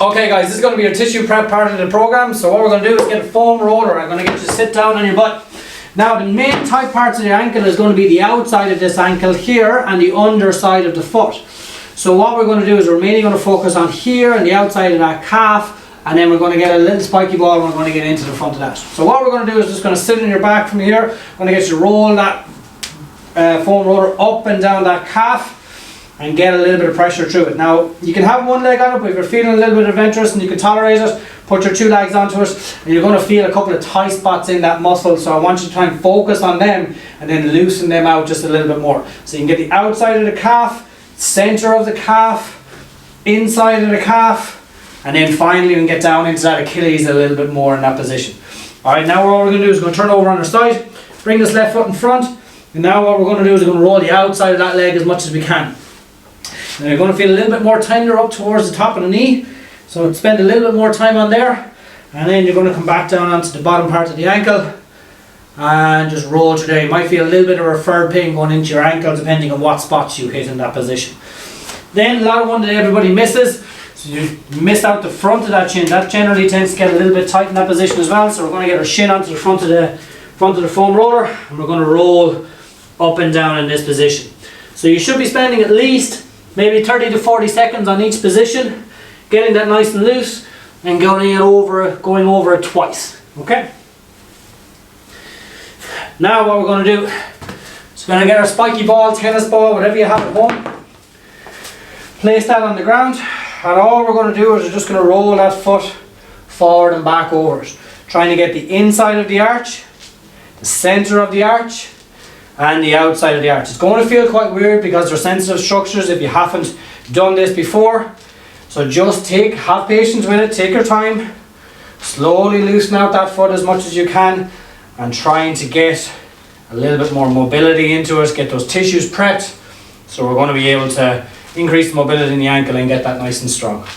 Okay guys, this is going to be your tissue prep part of the program. So what we're going to do is get a foam roller. I'm going to get you to sit down on your butt. Now the main tight parts of the ankle is going to be the outside of this ankle here and the underside of the foot. So what we're going to do is we're mainly going to focus on here and the outside of that calf, and then we're going to get a little spiky ball and we're going to get into the front of that. So what we're going to do is just going to sit on your back from here. I'm going to get you to roll that foam roller up and down that calf and get a little bit of pressure through it. Now you can have one leg on it, but if you're feeling a little bit adventurous and you can tolerate it, put your 2 legs onto it, and you're going to feel a couple of tight spots in that muscle. So I want you to try and focus on them and then loosen them out just a little bit more. So you can get the outside of the calf, center of the calf, inside of the calf, and then finally we can get down into that Achilles a little bit more in that position. Alright, now what we're going to do is we're going to turn over on our side, bring this left foot in front, and now what we're going to do is we're going to roll the outside of that leg as much as we can. And you're going to feel a little bit more tender up towards the top of the knee, so spend a little bit more time on there, and then you're going to come back down onto the bottom part of the ankle and just roll through there. You might feel a little bit of referred pain going into your ankle depending on what spots you hit in that position. Then a lot of one that everybody misses, so you miss out the front of that shin. That generally tends to get a little bit tight in that position as well, so we're going to get our shin onto the front of the foam roller and we're going to roll up and down in this position. So you should be spending at least maybe 30 to 40 seconds on each position, getting that nice and loose and going over it twice. Okay? Now what we're going to do is we're going to get our spiky ball, tennis ball, whatever you have at home, place that on the ground, and all we're going to do is we're just going to roll that foot forward and back over it, trying to get the inside of the arch, the center of the arch, and the outside of the arch. It's going to feel quite weird because they're sensitive structures if you haven't done this before. So just have patience with it, take your time, slowly loosen out that foot as much as you can, and trying to get a little bit more mobility into it, get those tissues prepped, so we're going to be able to increase the mobility in the ankle and get that nice and strong.